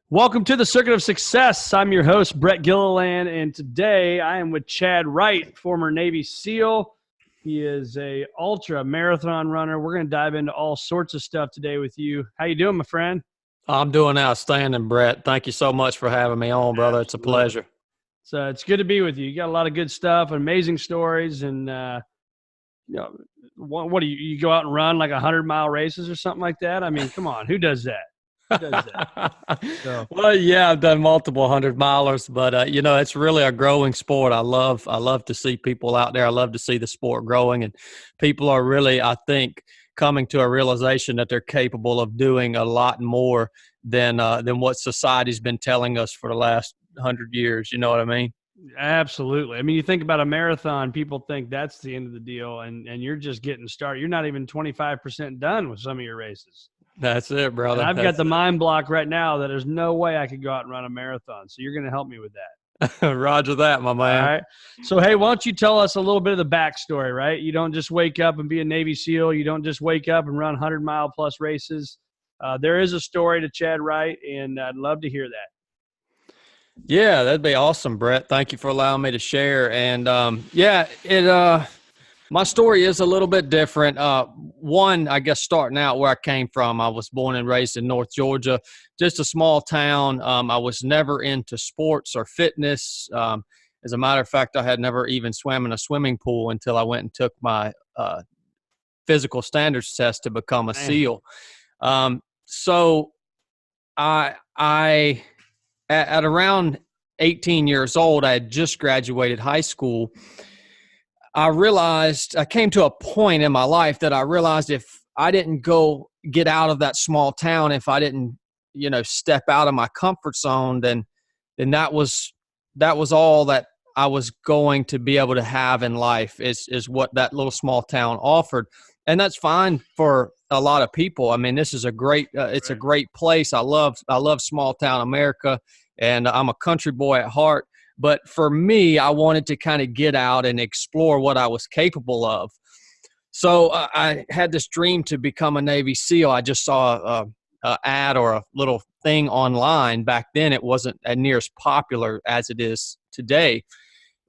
Welcome to the Circuit of Success. I'm your host, Brett Gilliland, and today I am with Chad Wright, former Navy SEAL. He is a ultra marathon runner. We're going to dive into all sorts of stuff today with you. How you doing, my friend? I'm doing outstanding, Brett. Thank you so much for having me on, brother. It's a pleasure. So it's good to be with you. You got a lot of good stuff, amazing stories, and what do you go out and run like 100-mile races or something like that? I mean, come on, who does that? Well, yeah, I've done multiple 100-milers, but it's really a growing sport. I love to see people out there. I love to see the sport growing, and people are really, I think, coming to a realization that they're capable of doing a lot more than what society's been telling us for the last 100 years. You know what I mean? Absolutely. I mean, you think about a marathon, people think that's the end of the deal, and you're just getting started. You're not even 25% done with some of your races. That's it, brother. And I've got the mind block right now that there's no way I could go out and run a marathon. So you're going to help me with that. Roger that, my man. All right. So, hey, why don't you tell us a little bit of the backstory, right? You don't just wake up and be a Navy SEAL. You don't just wake up and run 100-mile plus races. There is a story to Chad Wright, and I'd love to hear that. Yeah, that'd be awesome, Brett. Thank you for allowing me to share. And my story is a little bit different. One, I guess, starting out where I came from, I was born and raised in North Georgia, just a small town. I was never into sports or fitness. As a matter of fact, I had never even swam in a swimming pool until I went and took my physical standards test to become a SEAL. So I at around 18 years old, I had just graduated high school. I came to a point in my life that I realized if I didn't go get out of that small town, if I didn't, step out of my comfort zone, then that was all that I was going to be able to have in life is what that little small town offered. And that's fine for a lot of people. I mean, this is a great, it's a great place. I love small town America, and I'm a country boy at heart. But for me, I wanted to kind of get out and explore what I was capable of. So I had this dream to become a Navy SEAL. I just saw an ad or a little thing online. Back then, it wasn't near as popular as it is today.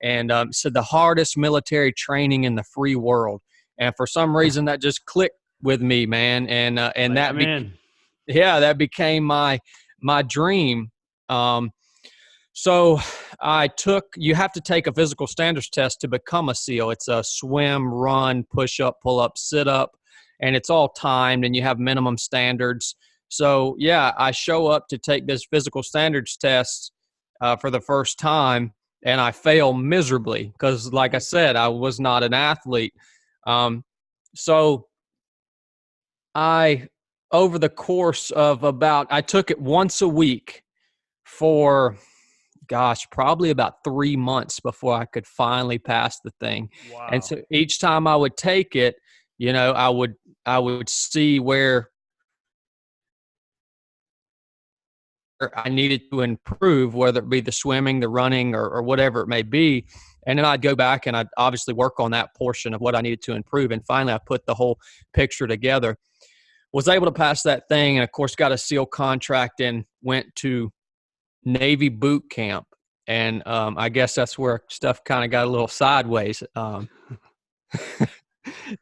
And said the hardest military training in the free world. And for some reason, that just clicked with me, man. And that became my dream. So you have to take a physical standards test to become a SEAL. It's a swim, run, push up, pull up, sit up, and it's all timed, and you have minimum standards. So yeah, I show up to take this physical standards test for the first time, and I fail miserably because, like I said, I was not an athlete. So over the course of I took it once a week for probably about 3 months before I could finally pass the thing. Wow. And so each time I would take it, I would see where I needed to improve, whether it be the swimming, the running, or whatever it may be. And then I'd go back and I'd obviously work on that portion of what I needed to improve. And finally, I put the whole picture together, was able to pass that thing, and of course got a SEAL contract and went to Navy boot camp. And I guess that's where stuff kind of got a little sideways.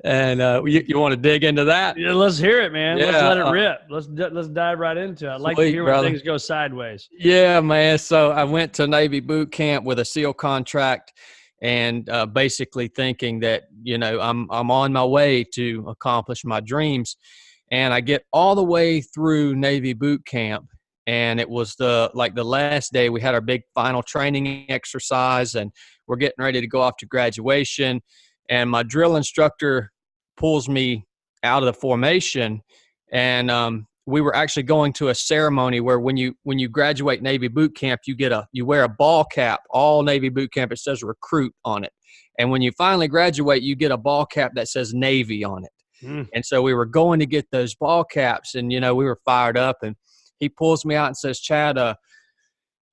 And you want to dig into that? Yeah, let's hear it, man. Yeah, let's let it rip. Let's dive right into it. I'd like to hear when things go sideways. Yeah, man. So I went to Navy boot camp with a SEAL contract, and basically thinking that I'm on my way to accomplish my dreams. And I get all the way through Navy boot camp, and it was the last day. We had our big final training exercise, and we're getting ready to go off to graduation. And my drill instructor pulls me out of the formation, and we were actually going to a ceremony where when you graduate Navy boot camp, you wear a ball cap. All Navy boot camp, it says recruit on it. And when you finally graduate, you get a ball cap that says Navy on it. And so we were going to get those ball caps, and we were fired up. And he pulls me out and says, "Chad,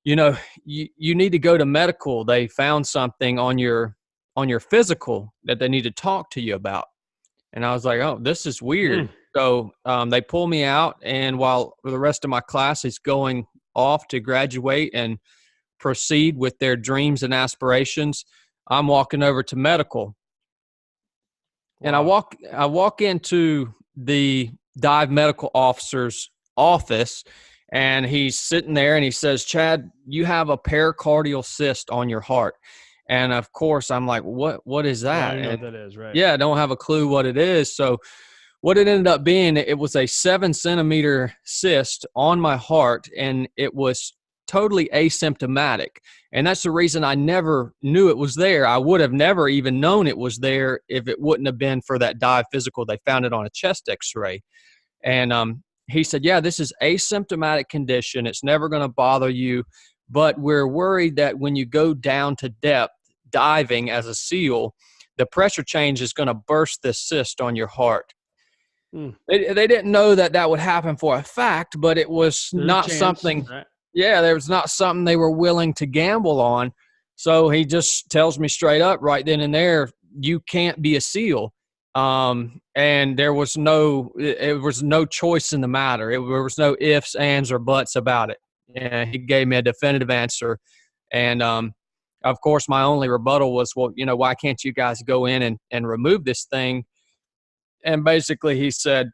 you need to go to medical. They found something on your physical that they need to talk to you about." And I was like, "Oh, this is weird." So they pull me out, and while the rest of my class is going off to graduate and proceed with their dreams and aspirations, I'm walking over to medical. And I walk into the dive medical officer's office, and he's sitting there and he says, "Chad, you have a pericardial cyst on your heart." And of course I'm like, what is that? I don't know what that is, right? Yeah, I don't have a clue what it is. So what it ended up being, it was a 7-centimeter cyst on my heart, and it was totally asymptomatic. And that's the reason I never knew it was there. I would have never even known it was there if it wouldn't have been for that dive physical. They found it on a chest x-ray. And he said, yeah, this is asymptomatic condition. It's never going to bother you. But we're worried that when you go down to depth diving as a SEAL, the pressure change is going to burst this cyst on your heart. They didn't know that would happen for a fact, but it was not something. Right? Yeah, there was not something they were willing to gamble on. So he just tells me straight up right then and there, you can't be a SEAL. And there was no choice in the matter. There was no ifs, ands, or buts about it. And he gave me a definitive answer. And of course, my only rebuttal was, well, why can't you guys go in and remove this thing? And basically he said,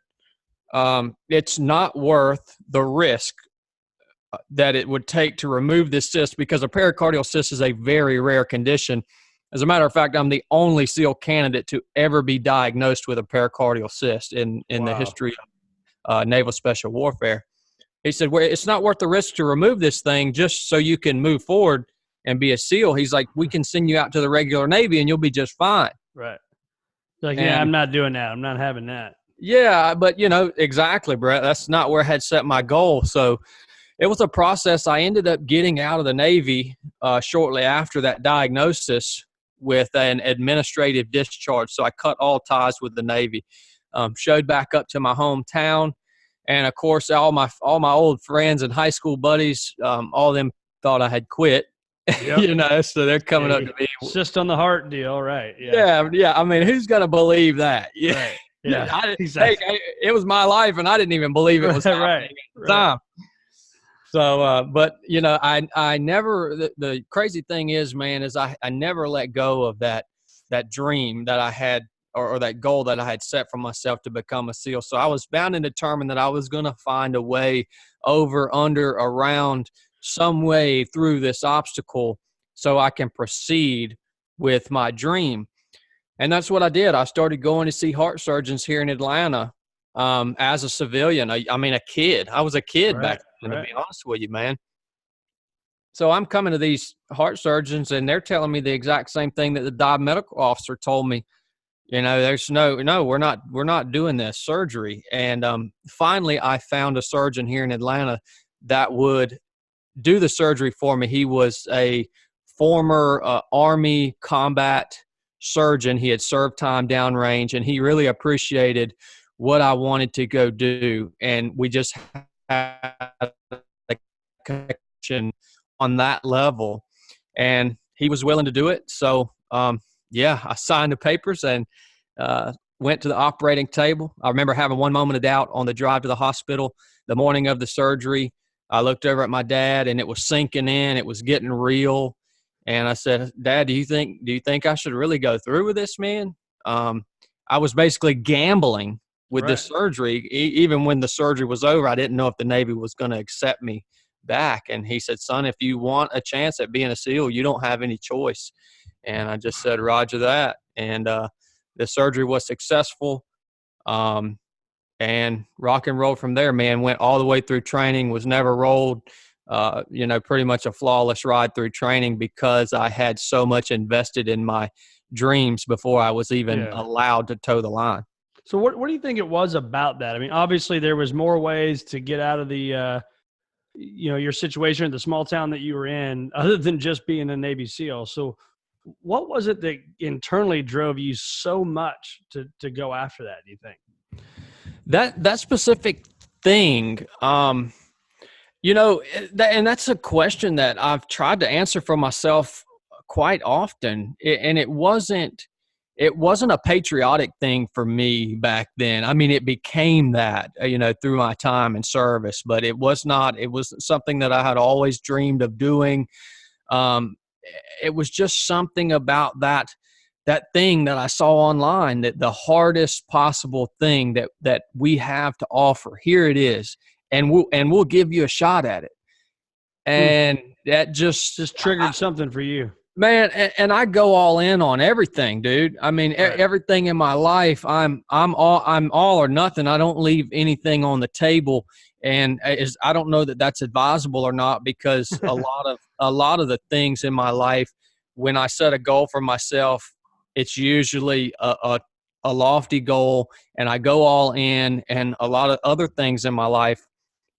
it's not worth the risk that it would take to remove this cyst, because a pericardial cyst is a very rare condition. As a matter of fact, I'm the only SEAL candidate to ever be diagnosed with a pericardial cyst in the history of naval special warfare. He said, well, it's not worth the risk to remove this thing just so you can move forward and be a SEAL. He's like, we can send you out to the regular Navy and you'll be just fine. Right. Like, yeah, I'm not doing that. I'm not having that. Yeah, but exactly, Brett. That's not where I had set my goal. So it was a process. I ended up getting out of the Navy shortly after that diagnosis with an administrative discharge. So I cut all ties with the Navy, showed back up to my hometown. And of course, all my old friends and high school buddies, all of them thought I had quit. Yep. So they're coming up to me. Cyst on the heart deal, right? Yeah. I mean, who's going to believe that? Yeah. Right. Yeah. Exactly. Hey, it was my life, and I didn't even believe it was happening right. at the time. So, but I never. The crazy thing is, man, is I never let go of that dream that I had, or that goal that I had set for myself to become a SEAL. So I was bound and determined that I was going to find a way over, under, around, some way through this obstacle so I can proceed with my dream. And that's what I did. I started going to see heart surgeons here in Atlanta as a civilian. I mean, a kid. I was a kid back then, to be honest with you, man. So I'm coming to these heart surgeons, and they're telling me the exact same thing that the dive medical officer told me. There's no, we're not doing this surgery. And finally, I found a surgeon here in Atlanta that would do the surgery for me. He was a former Army combat surgeon. He had served time downrange, and he really appreciated what I wanted to go do. And we just had a connection on that level, and he was willing to do it. So, I signed the papers and went to the operating table. I remember having one moment of doubt on the drive to the hospital the morning of the surgery. I looked over at my dad, and it was sinking in. It was getting real. And I said, Dad, do you think I should really go through with this, man? I was basically gambling with this surgery. Even when the surgery was over, I didn't know if the Navy was going to accept me back. And he said, son, if you want a chance at being a SEAL, you don't have any choice. And I just said, Roger that. And the surgery was successful. And rock and roll from there, man. Went all the way through training, was never rolled, pretty much a flawless ride through training, because I had so much invested in my dreams before I was even allowed to toe the line. So what do you think it was about that? I mean, obviously there was more ways to get out of the, your situation in the small town that you were in, other than just being a Navy SEAL. So what was it that internally drove you so much to go after that, do you think? That specific thing, and that's a question that I've tried to answer for myself quite often. And it wasn't it wasn't a patriotic thing for me back then. I mean, it became that, through my time in service, but it was not, it was something that I had always dreamed of doing. Um, it was just something about that thing that I saw online, that the hardest possible thing that we have to offer, here it is, and we'll give you a shot at it. And that just triggered something for you, man. And I go all in on everything, dude. I mean, right. Everything in my life, I'm all or nothing. I don't leave anything on the table. And I don't know that that's advisable or not, because a lot of the things in my life, when I set a goal for myself, it's usually a lofty goal, and I go all in, and a lot of other things in my life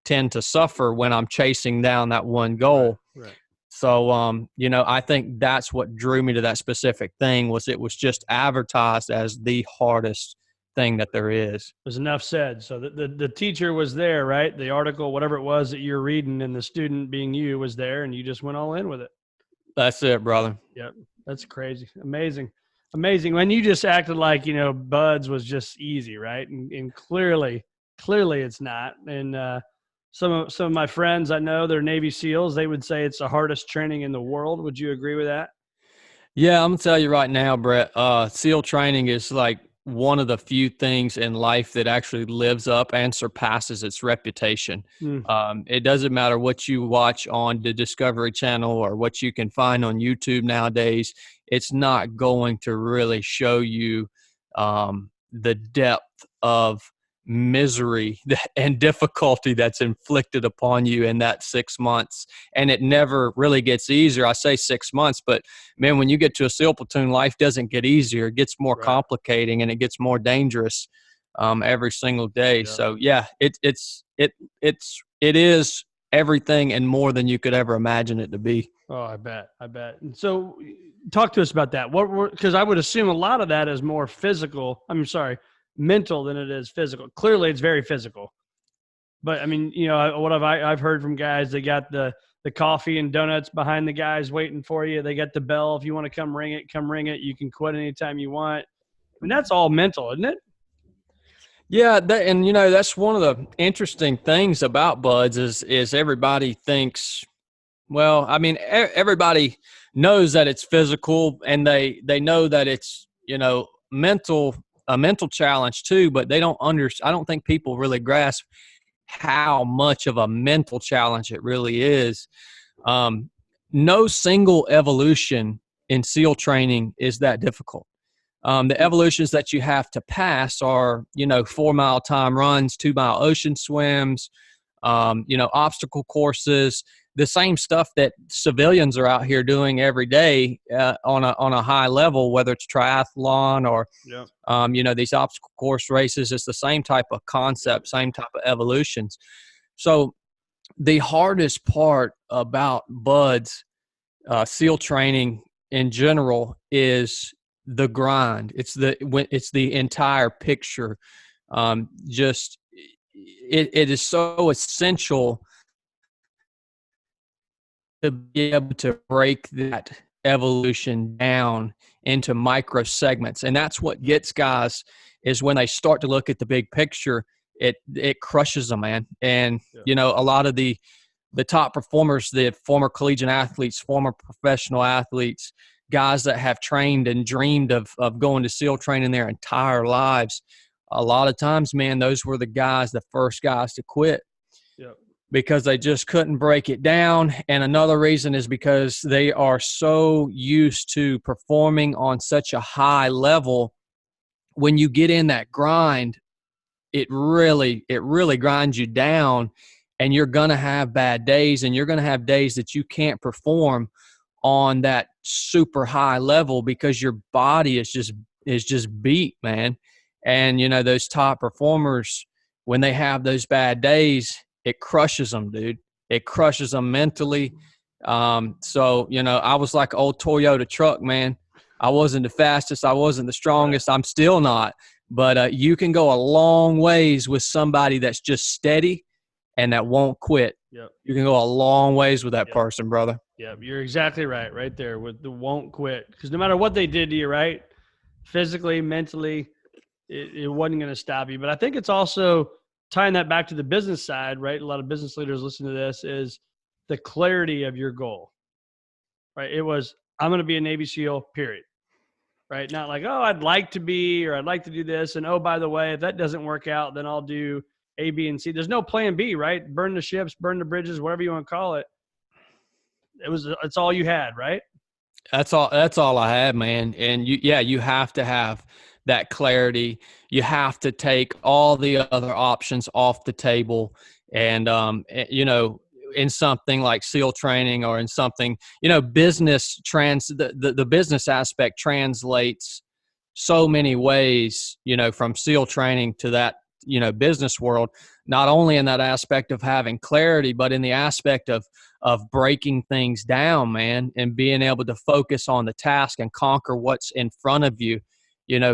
tend to suffer when I'm chasing down that one goal. Right. So, I think that's what drew me to that specific thing, was it was just advertised as the hardest thing that there is. There's enough said. So the teacher was there, right? The article, whatever it was that you're reading, and the student being you was there, and you just went all in with it. That's it, brother. Yep. That's crazy. Amazing. When you just acted like, buds was just easy, right? And clearly it's not. And some of my friends I know, they're Navy SEALs. They would say it's the hardest training in the world. Would you agree with that? Yeah, I'm gonna tell you right now, Brett. SEAL training is like one of the few things in life that actually lives up and surpasses its reputation. It doesn't matter what you watch on the Discovery Channel or what you can find on YouTube nowadays. It's not going to really show you the depth of misery and difficulty that's inflicted upon you in that 6 months. And it never really gets easier. I say 6 months, but man, when you get to a SEAL platoon, life doesn't get easier. It gets more complicating, and it gets more dangerous every single day. Yeah. So yeah, it is everything and more than you could ever imagine it to be. Oh, I bet. And so talk to us about that. Because I would assume a lot of that is more mental than it is physical. Clearly it's very physical, but I mean, what I've heard from guys, they got the coffee and donuts behind the guys waiting for you. They got the bell. If you want to come ring it. You can quit anytime you want. I mean, that's all mental, isn't it? Yeah. That's one of the interesting things about buds is everybody thinks, well, I mean, everybody knows that it's physical, and they know that it's, a mental challenge too, but they don't I don't think people really grasp how much of a mental challenge it really is. No single evolution in SEAL training is that difficult. The evolutions that you have to pass are, 4-mile time runs, 2-mile ocean swims, obstacle courses, the same stuff that civilians are out here doing every day on a high level, whether it's triathlon or, these obstacle course races. It's the same type of concept, same type of evolutions. So the hardest part about buds, SEAL training in general, is the grind. It's the entire picture. It is so essential to be able to break that evolution down into micro segments. And that's what gets guys, is when they start to look at the big picture, it crushes them, man. And, a lot of the top performers, the former collegiate athletes, former professional athletes, guys that have trained and dreamed of going to SEAL training their entire lives, a lot of times, man, those were the first guys to quit. Yep. Because they just couldn't break it down. And another reason is because they are so used to performing on such a high level. When you get in that grind, it really grinds you down, and you're going to have bad days, and you're going to have days that you can't perform on that super high level because your body is just beat, man. And, those top performers, when they have those bad days, it crushes them, dude. It crushes them mentally. So, I was like an old Toyota truck, man. I wasn't the fastest. I wasn't the strongest. I'm still not. But you can go a long ways with somebody that's just steady and that won't quit. Yep. You can go a long ways with that person, brother. Yeah, you're exactly right there with the won't quit. Because no matter what they did to you, right, physically, mentally, it wasn't going to stop you. But I think it's also tying that back to the business side, right? A lot of business leaders listen to this, is the clarity of your goal, right? It was, I'm going to be a Navy SEAL, period. Right? Not like, oh, I'd like to be, or I'd like to do this. And oh, by the way, if that doesn't work out, then I'll do A, B, and C. There's no plan B, right? Burn the ships, burn the bridges, whatever you want to call it. It's all you had, right? That's all I had, man. And you have to have that clarity. You have to take all the other options off the table. And, in something like SEAL training, or in something, the business aspect translates so many ways, from SEAL training to that, business world, not only in that aspect of having clarity, but in the aspect of breaking things down, man, and being able to focus on the task and conquer what's in front of you.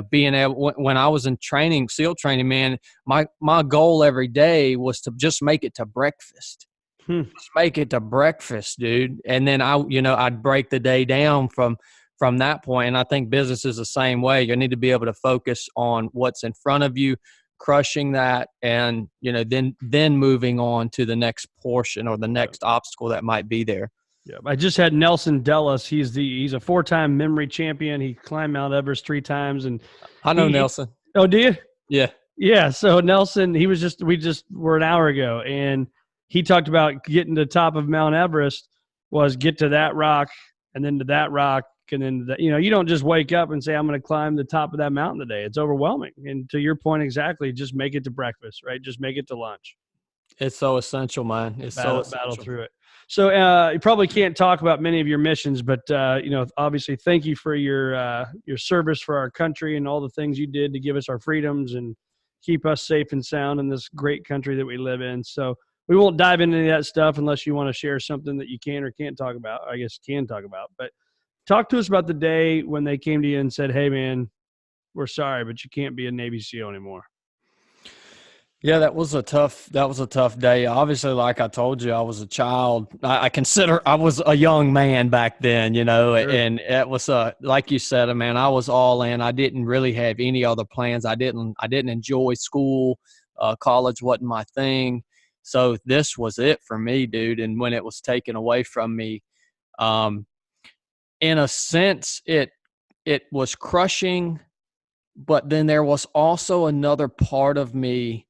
Being able, when I was in training, SEAL training, man, my goal every day was to just make it to breakfast. Just make it to breakfast, dude. And then I'd break the day down from that point. And I think business is the same way. You need to be able to focus on what's in front of you, crushing that, and then moving on to the next portion or the next obstacle that might be there. Yeah, I just had Nelson Dellis. He's a 4-time memory champion. He climbed Mount Everest 3 times, and I know Nelson. Oh, do you? Yeah. So Nelson, we were an hour ago, and he talked about getting to the top of Mount Everest was get to that rock and then to that rock. And then, you don't just wake up and say, I'm going to climb the top of that mountain today. It's overwhelming. And to your point, exactly, just make it to breakfast, right? Just make it to lunch. It's so essential, man. It's so essential. Battle through it. So you probably can't talk about many of your missions, but, obviously thank you for your service for our country and all the things you did to give us our freedoms and keep us safe and sound in this great country that we live in. So we won't dive into any of that stuff unless you want to share something that you can or can't talk about. I guess can talk about, but talk to us about the day when they came to you and said, hey, man, we're sorry, but you can't be a Navy SEAL anymore. Yeah, that was a tough day. Obviously, like I told you, I was a child. I consider I was a young man back then, Sure. And it was like you said, man, I was all in. I didn't really have any other plans. I didn't enjoy school. College wasn't my thing. So this was it for me, dude. And when it was taken away from me, in a sense, it was crushing, but then there was also another part of me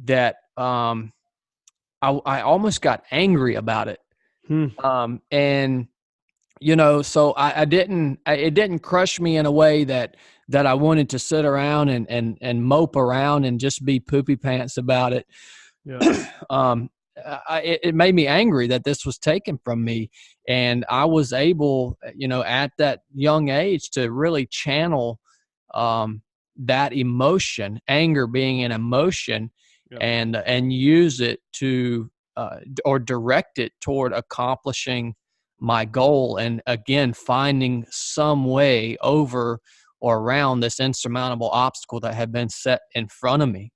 that I almost got angry about it. And so it didn't crush me in a way that I wanted to sit around and mope around and just be poopy pants about it. Yeah. It made me angry that this was taken from me, and I was able, at that young age, to really channel that emotion, anger being an emotion, and use it to or direct it toward accomplishing my goal, and again finding some way over or around this insurmountable obstacle that had been set in front of me.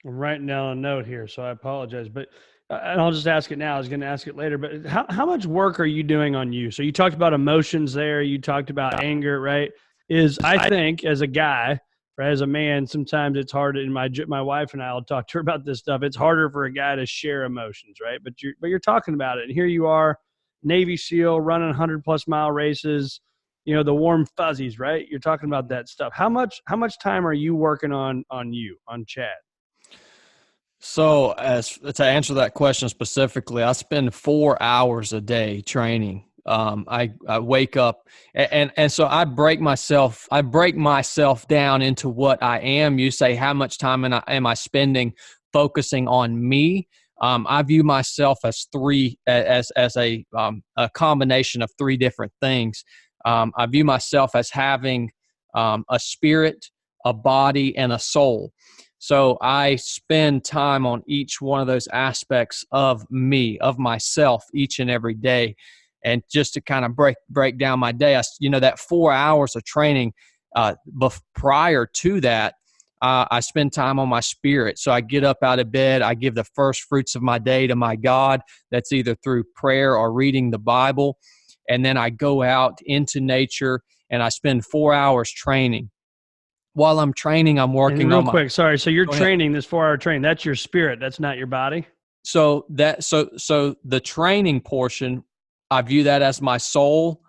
I'm writing down a note here, so I apologize, but and I'll just ask it now. I was going to ask it later, but how much work are you doing on you? So you talked about emotions there. You talked about anger, right? I think as a guy, right, as a man, sometimes it's hard. And my wife and I will talk to her about this stuff. It's harder for a guy to share emotions, right? But you're talking about it, and here you are, Navy SEAL, running 100+ mile races. The warm fuzzies, right? You're talking about that stuff. How much time are you working on Chad? So to answer that question specifically, I spend 4 hours a day training. I wake up and so I break myself down into what I am. You say, how much time am I spending focusing on me? I view myself as a combination of 3 different things. I view myself as having a spirit, a body, and a soul. So I spend time on each one of those aspects of me, of myself, each and every day. And just to kind of break down my day, that 4 hours of training, prior to that, I spend time on my spirit. So I get up out of bed, I give the first fruits of my day to my God. That's either through prayer or reading the Bible. And then I go out into nature and I spend 4 hours training. While I'm training, I'm working and real on my. quick, sorry. So you're Go ahead. training this 4-hour training. That's your spirit. That's not your body. So the training portion, I view that as my soul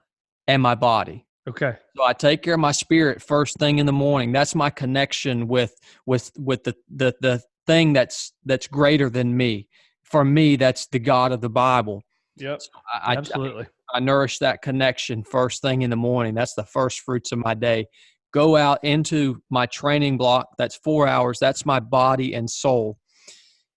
and my body. Okay. So I take care of my spirit first thing in the morning. That's my connection with the thing that's greater than me. For me, that's the God of the Bible. Yep. So Absolutely. I nourish that connection first thing in the morning. That's the first fruits of my day. Go out into my training block. That's 4 hours. That's my body and soul.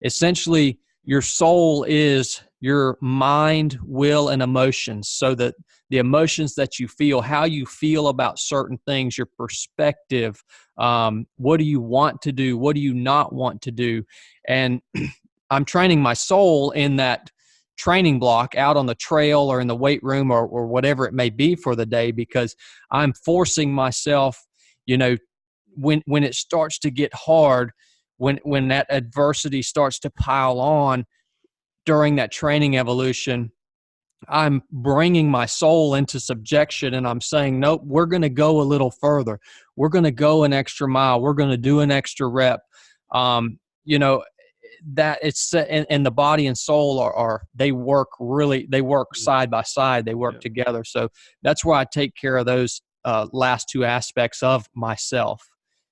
Essentially, your soul is your mind, will, and emotions. So that the emotions that you feel, how you feel about certain things, your perspective, what do you want to do? What do you not want to do? And I'm training my soul in that training block out on the trail or in the weight room or whatever it may be for the day, because I'm forcing myself, when it starts to get hard, when that adversity starts to pile on during that training evolution, I'm bringing my soul into subjection and I'm saying, nope, we're going to go a little further. We're going to go an extra mile. We're going to do an extra rep. That it's, and the body and soul they work side by side. They work together. So that's where I take care of those last two aspects of myself.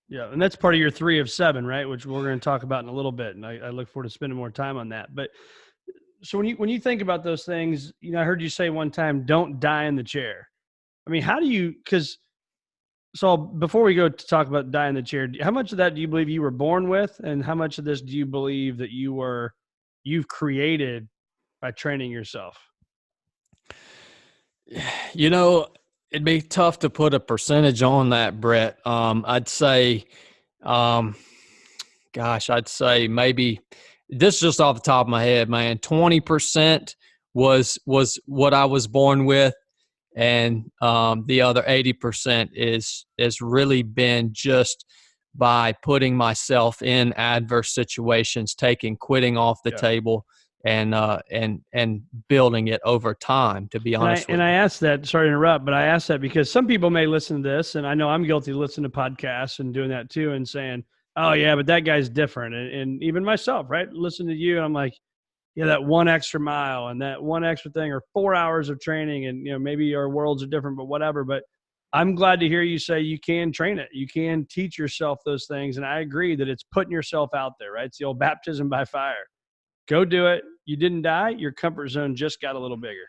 Yeah. And that's part of your 3 of 7, right? Which we're going to talk about in a little bit. And I look forward to spending more time on that. But so when you think about those things, I heard you say one time, don't die in the chair. I mean, how do you, so before we go to talk about die in the chair, how much of that do you believe you were born with? And how much of this do you believe that you've created by training yourself? It'd be tough to put a percentage on that, Brett. I'd say, I'd say maybe, this is just off the top of my head, man, 20% was what I was born with. And the other 80% is really been just by putting myself in adverse situations, quitting off the table and building it over time, to be honest with you. And I asked that, sorry to interrupt, but I asked that because some people may listen to this, and I know I'm guilty of listening to podcasts and doing that too, and saying, oh yeah, but that guy's different. And even myself, right? Listen to you and I'm like, yeah, that one extra mile and that one extra thing, or 4 hours of training, and maybe our worlds are different, but whatever. But I'm glad to hear you say you can train it. You can teach yourself those things. And I agree that it's putting yourself out there, right? It's the old baptism by fire. Go do it. You didn't die. Your comfort zone just got a little bigger,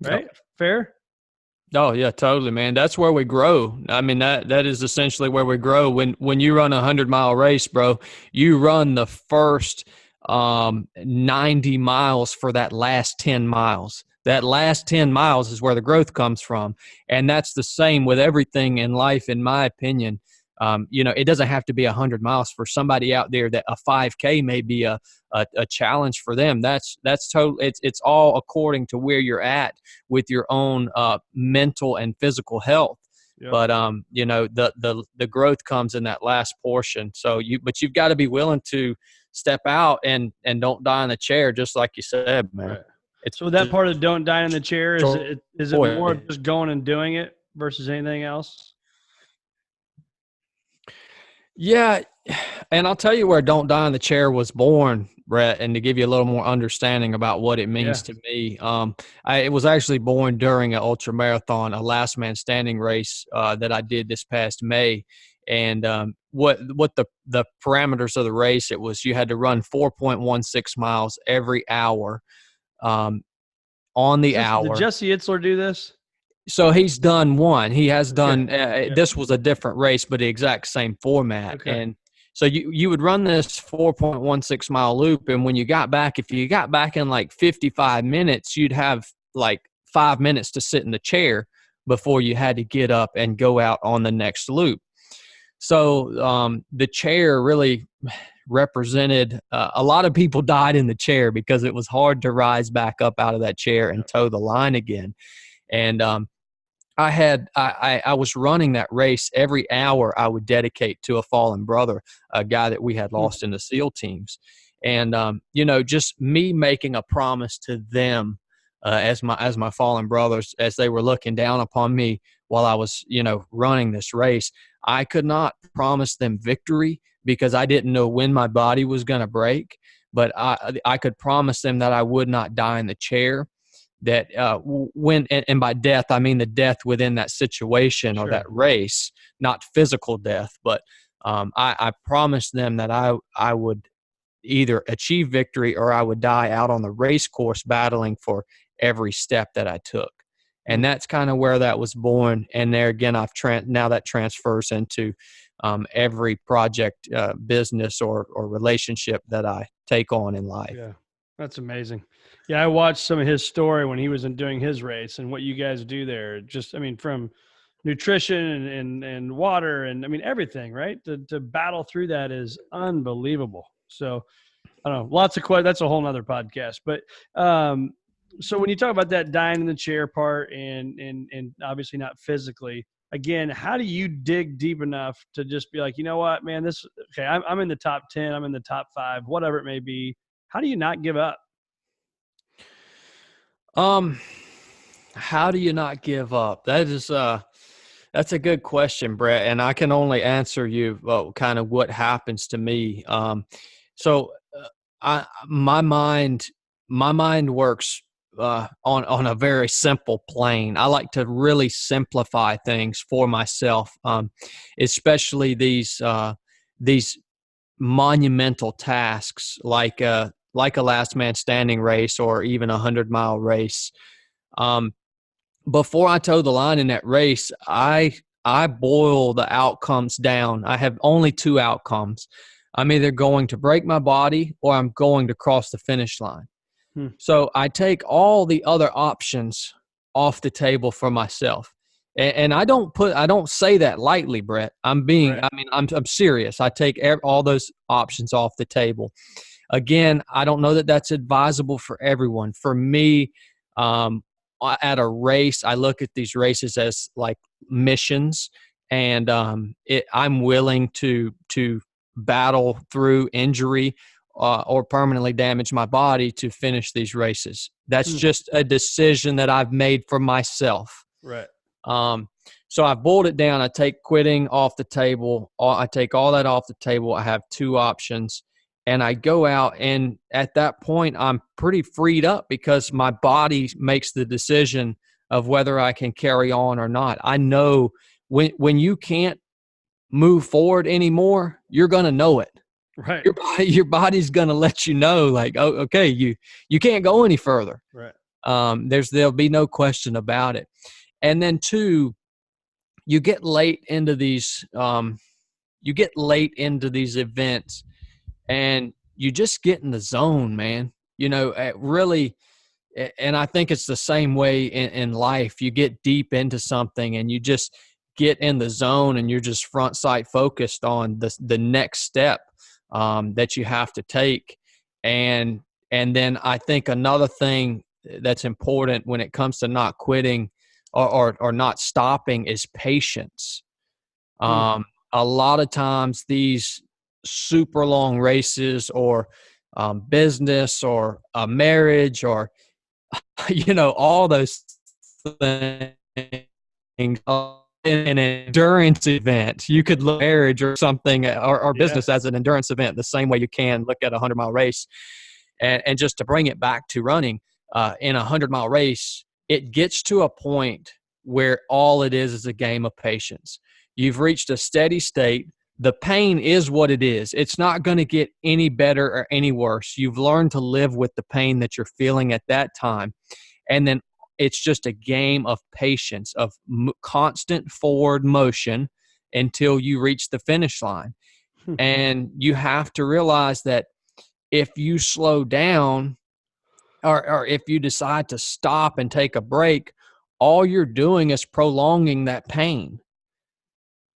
right? Yep. Fair? Oh yeah, totally, man. That's where we grow. I mean, that is essentially where we grow. When you run 100-mile race, bro, you run the first 90 miles for that last 10 miles. That last 10 miles is where the growth comes from. And that's the same with everything in life, in my opinion. It doesn't have to be 100 miles for somebody out there that a 5K may be a challenge for them. That's totally, it's all according to where you're at with your own mental and physical health. Yep. But the growth comes in that last portion. So but you've got to be willing to step out and don't die in the chair, just like you said, man. Right. So that part of don't die in the chair, is it more just going and doing it versus anything else? Yeah. And I'll tell you where don't die in the chair was born, Brett, and to give you a little more understanding about what it means to me. It was actually born during an ultra marathon, a last man standing race that I did this past May. And what the parameters of the race, it was you had to run 4.16 miles every hour on the hour. Did Jesse Itzler do this? So he's done one. He has done this was a different race, but the exact same format. Okay. And so you would run this 4.16 mile loop, and when you got back, if you got back in like 55 minutes, you'd have like 5 minutes to sit in the chair before you had to get up and go out on the next loop. So the chair really represented a lot of people died in the chair because it was hard to rise back up out of that chair and toe the line again. And I was running that race. Every hour I would dedicate to a fallen brother, a guy that we had lost in the SEAL teams. And, just me making a promise to them as my fallen brothers, as they were looking down upon me, while I was, running this race. I could not promise them victory because I didn't know when my body was going to break, but I could promise them that I would not die in the chair. That and by death, I mean the death within that situation or that race, not physical death. But I promised them that I would either achieve victory or I would die out on the race course battling for every step that I took. And that's kind of where that was born. And there again, now that transfers into every project, business or relationship that I take on in life. Yeah, that's amazing. Yeah, I watched some of his story when he was doing his race and what you guys do there. Just, I mean, from nutrition and water and I mean everything, right? To battle through that is unbelievable. So I don't know, lots of questions. That's a whole nother podcast. But so when you talk about that dying in the chair part and obviously not physically, again, how do you dig deep enough to just be like, you know what, man, I'm in the top 10, I'm in the top 5, whatever it may be. How do you not give up? How do you not give up? That's a good question, Brett. And I can only answer you kind of what happens to me. My mind works on a very simple plane. I like to really simplify things for myself, especially these monumental tasks like a last man standing race or even 100-mile race. Before I toe the line in that race, I boil the outcomes down. I have only 2 outcomes. I'm either going to break my body or I'm going to cross the finish line. So I take all the other options off the table for myself. And I don't say that lightly, Brett. I'm serious. I take all those options off the table. Again, I don't know that that's advisable for everyone. For me, at a race, I look at these races as like missions, and I'm willing to battle through injury or permanently damage my body to finish these races. That's just a decision that I've made for myself. Right. So I've boiled it down. I take quitting off the table. I take all that off the table. I have 2 options. And I go out, and at that point, I'm pretty freed up because my body makes the decision of whether I can carry on or not. I know when you can't move forward anymore, you're going to know it. Right. Your body's going to let you know, like, oh, okay, you can't go any further. Right. There'll be no question about it. And then 2, you get late into these events. And you just get in the zone, man. Really, and I think it's the same way in life. You get deep into something and you just get in the zone and you're just front sight focused on the next step that you have to take. And then I think another thing that's important when it comes to not quitting or not stopping is patience. A lot of times these super long races or business or a marriage or all those things, an endurance event. You could look at marriage or something or business as an endurance event the same way you can look at a 100-mile race. And just to bring it back to running, in a 100-mile race, it gets to a point where all it is a game of patience. You've reached a steady state. The pain is what it is. It's not going to get any better or any worse. You've learned to live with the pain that you're feeling at that time. And then it's just a game of patience, of constant forward motion until you reach the finish line. And you have to realize that if you slow down or if you decide to stop and take a break, all you're doing is prolonging that pain.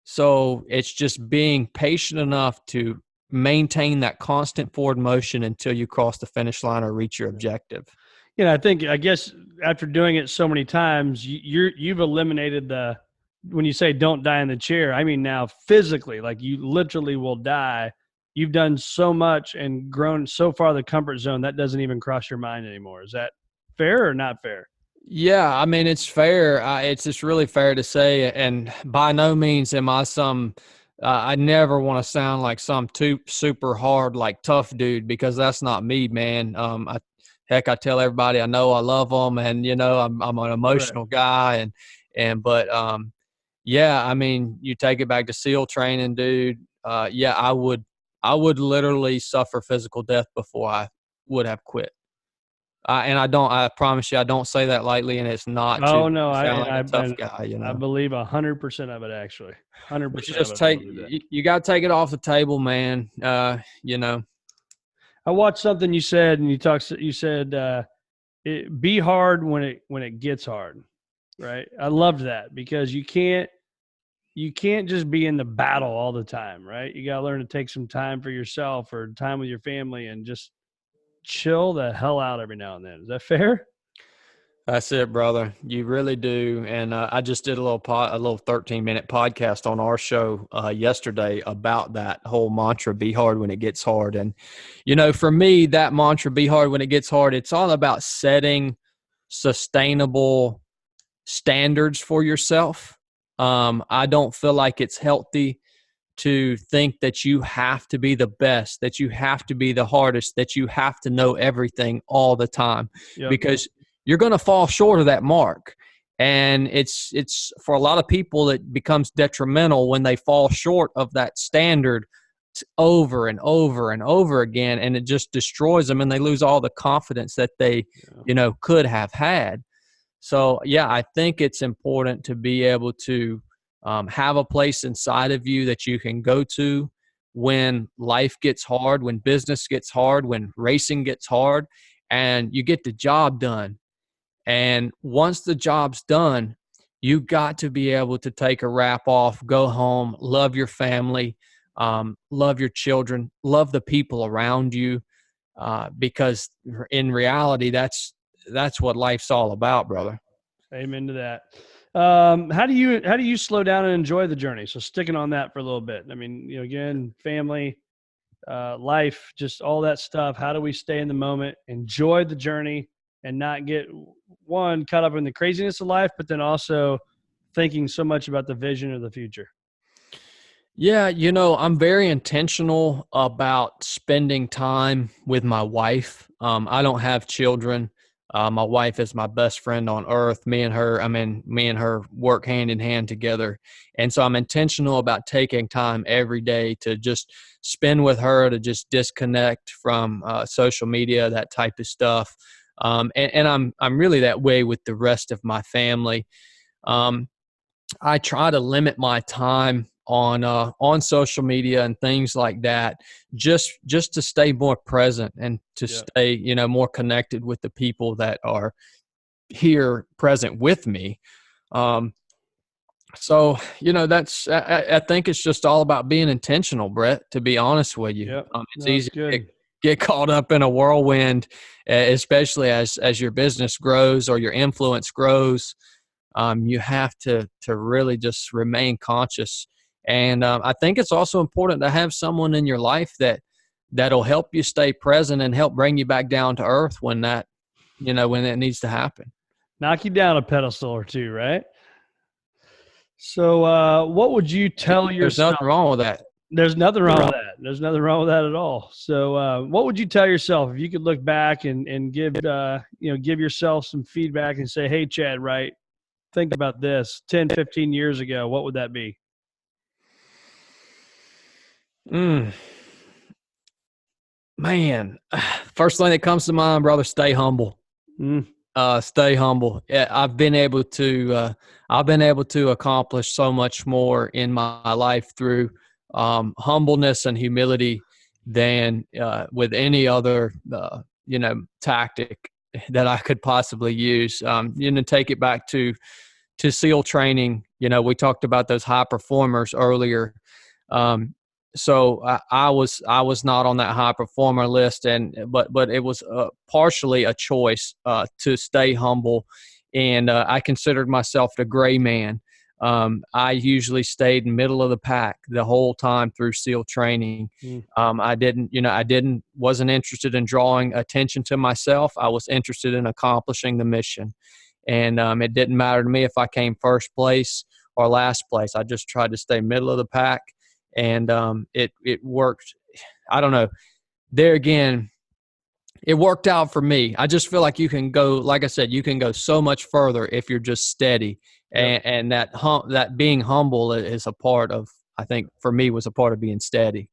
So it's just being patient enough to maintain that constant forward motion until you cross the finish line or reach your objective. I guess after doing it so many times, you've eliminated when you say don't die in the chair, I mean now physically, like you literally will die. You've done so much and grown so far the comfort zone that doesn't even cross your mind anymore. Is that fair or not fair? Yeah, I mean, it's fair. It's just really fair to say, and by no means am I some. I never want to sound like some too super hard, like tough dude, because that's not me, man. I tell everybody I know I love them, and I'm an Right. emotional guy, but yeah, I mean, you take it back to SEAL training, dude. Yeah, I would literally suffer physical death before I would have quit. And I promise you, I don't say that lightly, and it's not to Oh no, sound like a tough and guy, I believe 100% of it actually. but you 100% of just it. I take, believe that. you got to take it off the table, man. You know, I watched something you said, and you said be hard when it gets hard, right? I loved that because you can't just be in the battle all the time, right? You got to learn to take some time for yourself or time with your family and just chill the hell out every now and then. Is that fair? that's it, brother. You really do. And I just did a little 13-minute podcast on our show yesterday about that whole mantra, be hard when it gets hard. And, for me, that mantra, be hard when it gets hard, it's all about setting sustainable standards for yourself. I don't feel like it's healthy to think that you have to be the best, that you have to be the hardest, that you have to know everything all the time, Yep. because you're going to fall short of that mark. And it's for a lot of people, it becomes detrimental when they fall short of that standard over and over and over again, and it just destroys them, and they lose all the confidence that they, Yeah. could have had. So, yeah, I think it's important to be able to have a place inside of you that you can go to when life gets hard, when business gets hard, when racing gets hard, and you get the job done. And once the job's done, you got to be able to take a wrap off, go home, love your family, love your children, love the people around you, because in reality, that's what life's all about, brother. Amen to that. How do you slow down and enjoy the journey? So sticking on that for a little bit. I mean, again, family, life, just all that stuff. How do we stay in the moment, enjoy the journey, and not get one caught up in the craziness of life, but then also thinking so much about the vision of the future? Yeah, I'm very intentional about spending time with my wife. I don't have children. My wife is my best friend on earth. Me and her work hand in hand together. And so I'm intentional about taking time every day to just spend with her, to just disconnect from social media, that type of stuff. And I'm really that way with the rest of my family. Um, I try to limit my time on social media and things like that, just to stay more present and to Yeah. stay more connected with the people that are here present with me. Um, so that's I think it's just all about being intentional, Brett. To be honest with you, Yep. it's No, that's easy to good. get caught up in a whirlwind, especially as your business grows or your influence grows. You have to really just remain conscious. And I think it's also important to have someone in your life that'll help you stay present and help bring you back down to earth when when that needs to happen. Knock you down a pedestal or two, right? So, what would you tell There's yourself? nothing wrong with that. There's nothing wrong with that. There's nothing wrong with that at all. So, what would you tell yourself if you could look back and give give yourself some feedback and say, "Hey, Chad, Wright, think about this 10, 15 years ago, what would that be?" Mm, man, first thing that comes to mind, brother, stay humble. Mm, Stay humble. Yeah, I've been able to accomplish so much more in my life through humbleness and humility than with any other tactic that I could possibly use. Take it back to SEAL training. We talked about those high performers earlier. Um, so I was not on that high performer list, but it was partially a choice to stay humble, and I considered myself the gray man. I usually stayed middle of the pack the whole time through SEAL training. mm, Wasn't interested in drawing attention to myself. I was interested in accomplishing the mission. And it didn't matter to me if I came first place or last place. I just tried to stay middle of the pack, and it worked. I don't know. There again, it worked out for me. I just feel like you can go, like I said, you can go so much further if you're just steady. Yep. And that being humble is a part of, I think for me, was a part of being steady.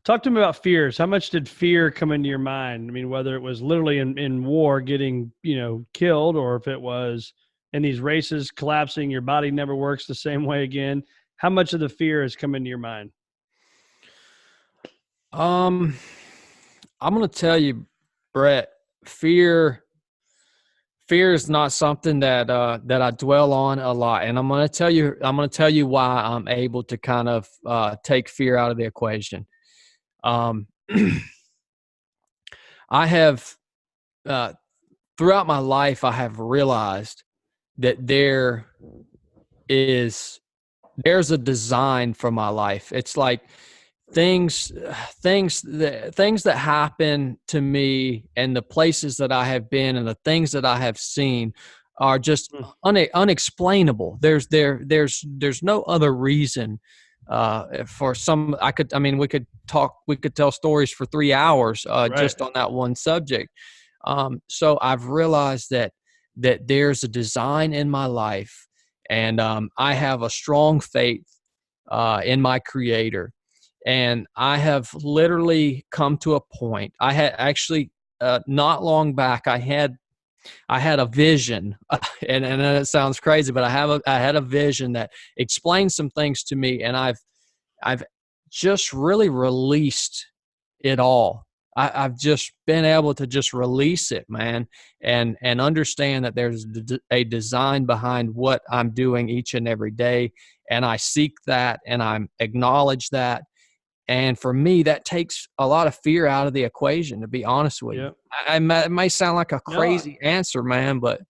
Talk to me about fears. How much did fear come into your mind? I mean, whether it was literally in war getting, killed, or if it was in these races collapsing, your body never works the same way again. How much of the fear has come into your mind? I'm going to tell you, Brett, fear is not something that I dwell on a lot. And I'm going to tell you why I'm able to kind of take fear out of the equation. I have, throughout my life, I have realized that there's a design for my life. It's like things that happen to me and the places that I have been and the things that I have seen are just unexplainable. There's no other reason for some. We could tell stories for 3 hours Right. just on that one subject. So I've realized that there's a design in my life, and I have a strong faith in my Creator. And I have literally come to a point. I had actually not long back. I had a vision, and it sounds crazy, but I had a vision that explained some things to me, and I've just really released it all. I've just been able to just release it, man, and understand that there's a design behind what I'm doing each and every day, and I seek that, and I acknowledge that. And for me, that takes a lot of fear out of the equation, to be honest with you. It may sound like a crazy answer, man, but.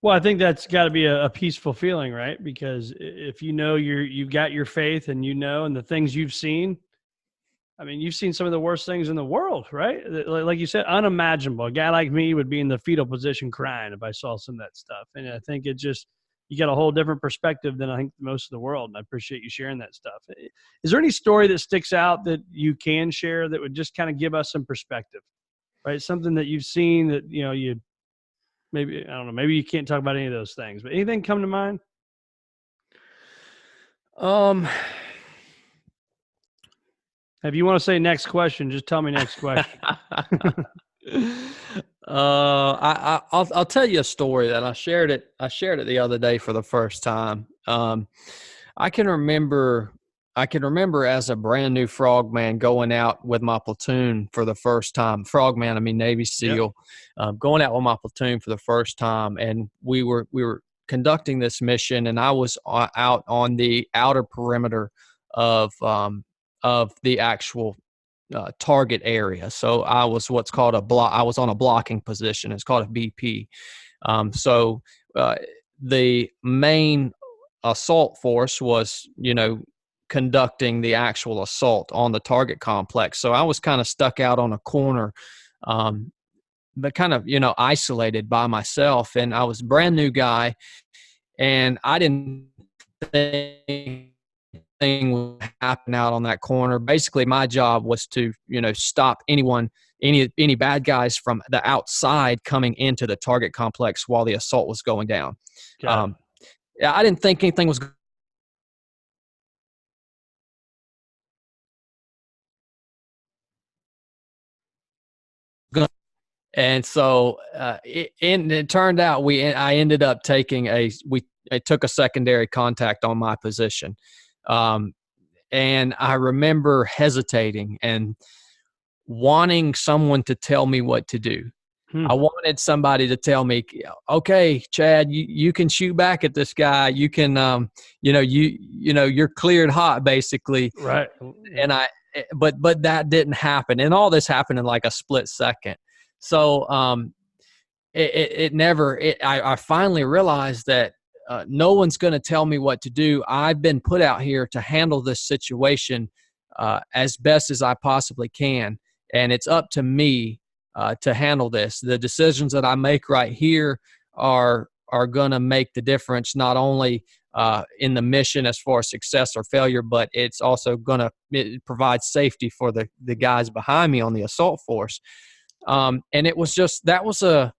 Well, I think that's got to be a peaceful feeling, right? Because if you've got your faith and and the things you've seen, I mean, you've seen some of the worst things in the world, right? Like you said, unimaginable. A guy like me would be in the fetal position crying if I saw some of that stuff. And I think you got a whole different perspective than I think most of the world. And I appreciate you sharing that stuff. Is there any story that sticks out that you can share that would just kind of give us some perspective, right? Something that you've seen that, you maybe, I don't know, maybe you can't talk about any of those things, but anything come to mind? If you want to say next question, just tell me next question. I'll tell you a story that I shared it the other day for the first time. I can remember as a brand new frogman going out with my platoon for the first time. Frogman, I mean Navy SEAL. Yep. Going out with my platoon for the first time, and we were conducting this mission, and I was out on the outer perimeter of the actual target area. So I was what's called I was on a blocking position. It's called a BP. So the main assault force was, conducting the actual assault on the target complex. So I was kind of stuck out on a corner, but kind of, isolated by myself. And I was a brand new guy, and I didn't think thing would happen out on that corner. Basically, my job was to, stop any bad guys from the outside coming into the target complex while the assault was going down. I didn't think anything was going. And so it turned out I ended up taking I took a secondary contact on my position. And I remember hesitating and wanting someone to tell me what to do. I wanted somebody to tell me, okay, Chad, you can shoot back at this guy. You can, you're cleared hot, basically. Right. And but that didn't happen. And all this happened in like a split second. So I finally realized that no one's going to tell me what to do. I've been put out here to handle this situation as best as I possibly can. And it's up to me to handle this. The decisions that I make right here are going to make the difference, not only in the mission as far as success or failure, but it's also going to provide safety for the guys behind me on the assault force. And it was just, that was a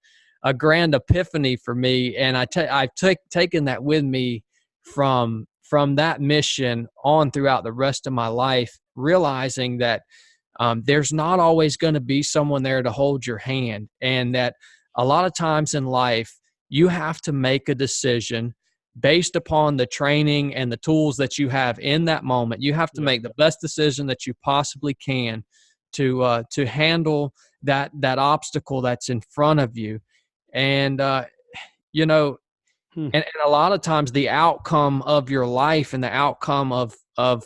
grand epiphany for me. And I've taken that with me from that mission on throughout the rest of my life, realizing that there's not always going to be someone there to hold your hand. And that a lot of times in life, you have to make a decision based upon the training and the tools that you have in that moment. You have to make the best decision that you possibly can to handle that obstacle that's in front of you. And, and a lot of times the outcome of your life and the outcome of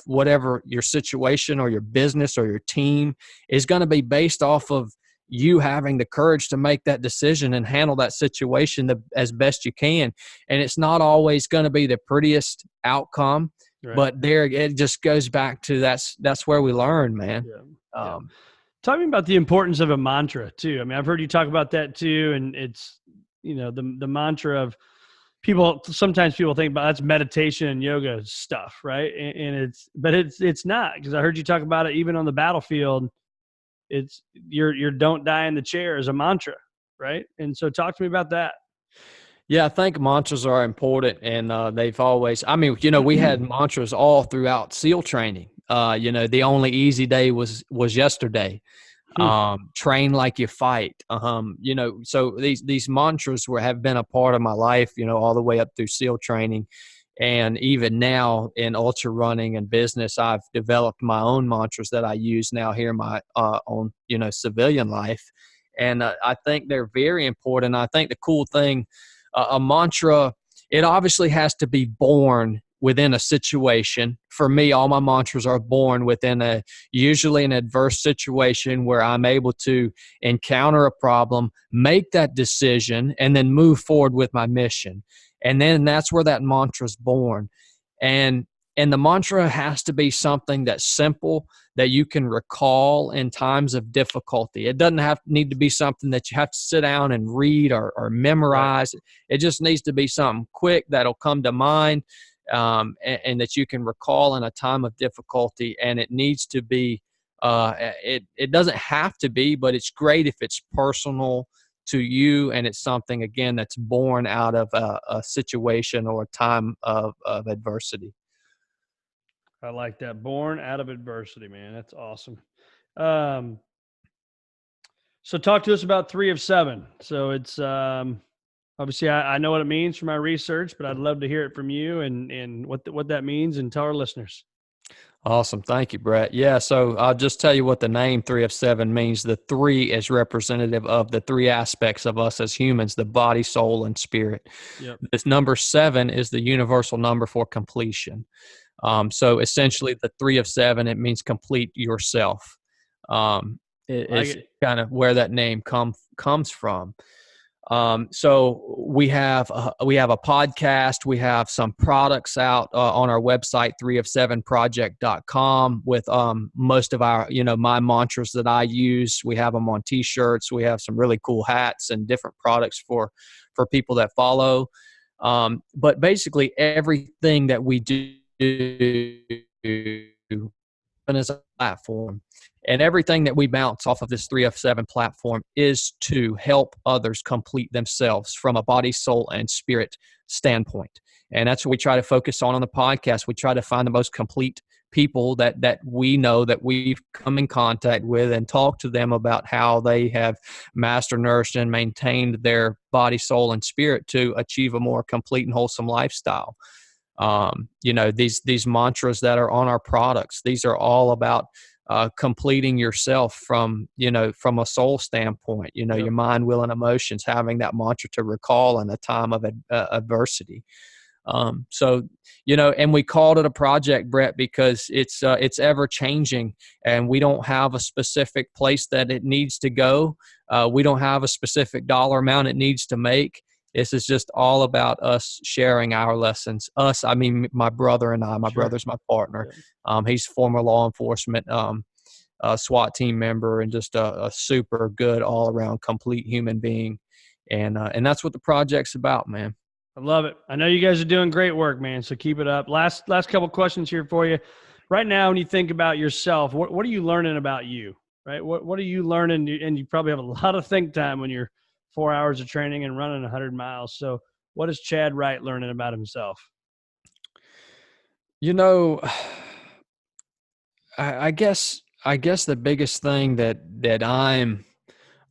whatever your situation or your business or your team is going to be based off of you having the courage to make that decision and handle that situation as best you can. And it's not always going to be the prettiest outcome, right. But it just goes back to that's where we learn, man. Yeah. Talk to me about the importance of a mantra too. I mean, I've heard you talk about that too. And it's, the mantra of sometimes people think about that's meditation and yoga stuff, right? And it's not, because I heard you talk about it even on the battlefield. It's your don't die in the chair is a mantra, right? And so talk to me about that. Yeah, I think mantras are important, and they've always, we had mantras all throughout SEAL training. The only easy day was yesterday. Train like you fight. So these mantras have been a part of my life, all the way up through SEAL training. And even now in ultra running and business, I've developed my own mantras that I use now here in my own, civilian life. And I think they're very important. I think the cool thing, a mantra, it obviously has to be born within a situation. For me, all my mantras are born within usually an adverse situation where I'm able to encounter a problem, make that decision, and then move forward with my mission. And then that's where that mantra is born. And the mantra has to be something that's simple, that you can recall in times of difficulty. It doesn't need to be something that you have to sit down and read or memorize. Right. It just needs to be something quick that'll come to mind, and that you can recall in a time of difficulty. And it needs to be, it doesn't have to be, but it's great if it's personal to you, and it's something, again, that's born out of a situation or a time of adversity. I like that. Born out of adversity, man. That's awesome. So talk to us about 3 of 7. So it's obviously I know what it means from my research, but I'd love to hear it from you and what that means, and tell our listeners. Awesome. Thank you, Brett. Yeah, so I'll just tell you what the name 3 of 7 means. The 3 is representative of the 3 aspects of us as humans, the body, soul, and spirit. Yep. This number 7 is the universal number for completion. So essentially the 3 of 7, it means complete yourself. It's kind of where that name comes from. So we have a podcast. We have some products out on our website, 3of7project.com, with most of our, my mantras that I use. We have them on t-shirts. We have some really cool hats and different products for people that follow. But basically everything that we do as a platform, and everything that we bounce off of this 3 of 7 platform is to help others complete themselves from a body, soul, and spirit standpoint. And that's what we try to focus on the podcast. We try to find the most complete people that we know, that we've come in contact with, and talk to them about how they have mastered, nourished, and maintained their body, soul, and spirit to achieve a more complete and wholesome lifestyle. These mantras that are on our products, these are all about completing yourself from a soul standpoint, yep. Your mind, will, and emotions, having that mantra to recall in a time of adversity. And we called it a project, Brett, because it's ever changing, and we don't have a specific place that it needs to go. We don't have a specific dollar amount it needs to make. This is just all about us sharing our lessons. Us, I mean, my brother and I. My Sure. brother's my partner. Yeah. He's former law enforcement SWAT team member, and just a super good all-around complete human being. And that's what the project's about, man. I love it. I know you guys are doing great work, man. So keep it up. Last couple questions here for you. Right now, when you think about yourself, what are you learning about you? Right? What are you learning? And you probably have a lot of think time when you're 4 hours of training and running 100 miles. So what is Chad Wright learning about himself? You know, I guess the biggest thing that I'm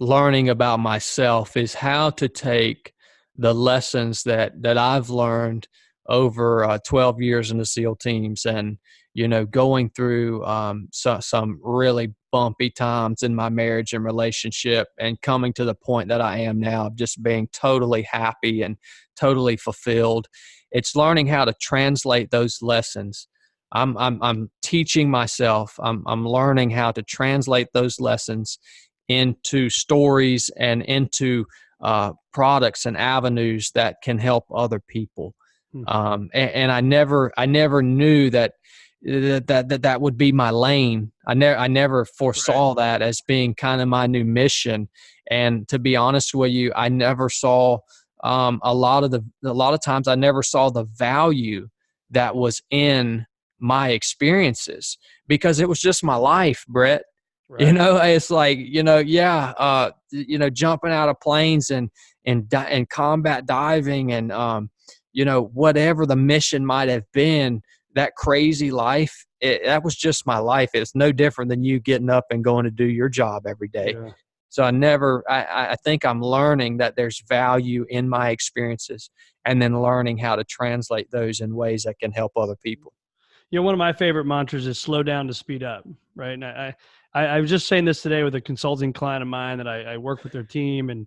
learning about myself is how to take the lessons that I've learned over 12 years in the SEAL teams, and going through some really bumpy times in my marriage and relationship, and coming to the point that I am now of just being totally happy and totally fulfilled. It's learning how to translate those lessons. I'm teaching myself. I'm learning how to translate those lessons into stories and into products and avenues that can help other people. And I never knew that would be my lane. I never foresaw that as being kind of my new mission. And to be honest with you, I never saw a lot of times I never saw the value that was in my experiences, because it was just my life, Brett. Right. It's like, jumping out of planes and combat diving and, whatever the mission might have been, that crazy life, that was just my life. It's no different than you getting up and going to do your job every day. Yeah. So I think I'm learning that there's value in my experiences, and then learning how to translate those in ways that can help other people. One of my favorite mantras is slow down to speed up, right? And I was just saying this today with a consulting client of mine that I work with their team. And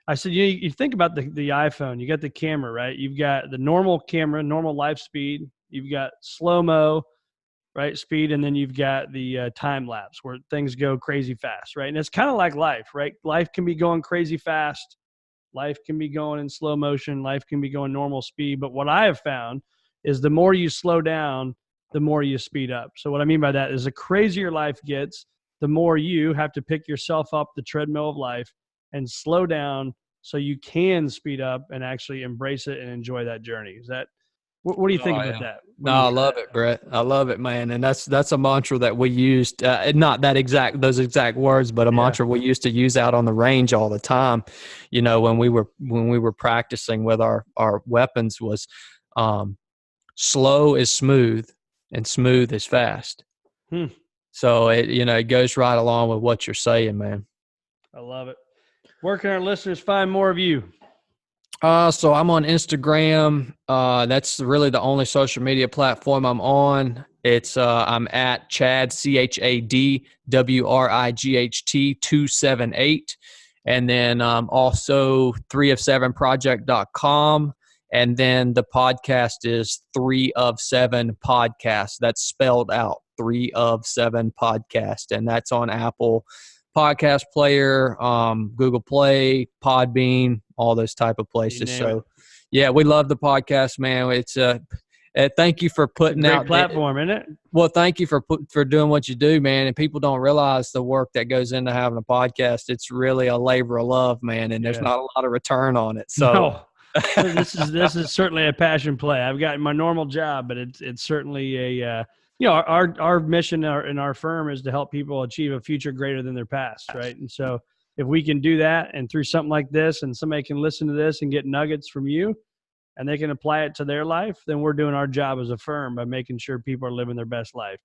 I said, you think about the iPhone, you got the camera, right? You've got the normal camera, normal life speed. You've got slow-mo, right, speed. And then you've got the time lapse where things go crazy fast, right? And it's kind of like life, right? Life can be going crazy fast. Life can be going in slow motion. Life can be going normal speed. But what I have found is the more you slow down, the more you speed up. So what I mean by that is the crazier life gets, the more you have to pick yourself up the treadmill of life and slow down so you can speed up and actually embrace it and enjoy that journey. Is that, what do you think about that? No, I love it, Brett. I love it, man. And that's a mantra that we used, not those exact words, but a mantra we used to use out on the range all the time. When we were practicing with our weapons was, slow is smooth and smooth is fast. So it goes right along with what you're saying, man. I love it. Where can our listeners find more of you? So I'm on Instagram. That's really the only social media platform I'm on. It's I'm at Chad, ChadWright 278, and then also 3of7project.com. And then the podcast is 3 of 7 podcast. That's spelled out, 3 of 7 podcast. And that's on Apple Podcast Player, Google Play, Podbean, all those type of places. So, yeah, we love the podcast, man. It's thank you for putting out. Great platform, isn't it? Well, thank you for doing what you do, man. And people don't realize the work that goes into having a podcast. It's really a labor of love, man. And there's not a lot of return on it. So. No. This is certainly a passion play. I've got my normal job, but it's certainly a our mission in our firm is to help people achieve a future greater than their past, right? And so if we can do that, and through something like this, and somebody can listen to this and get nuggets from you, and they can apply it to their life, then we're doing our job as a firm by making sure people are living their best life.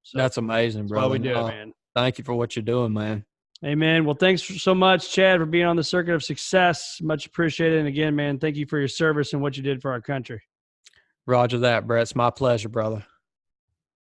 So that's amazing, bro. That's why we do it, man. Thank you for what you're doing, man. Amen. Well, thanks so much, Chad, for being on the circuit of success. Much appreciated. And again, man, thank you for your service and what you did for our country. Roger that, Brett. It's my pleasure, brother.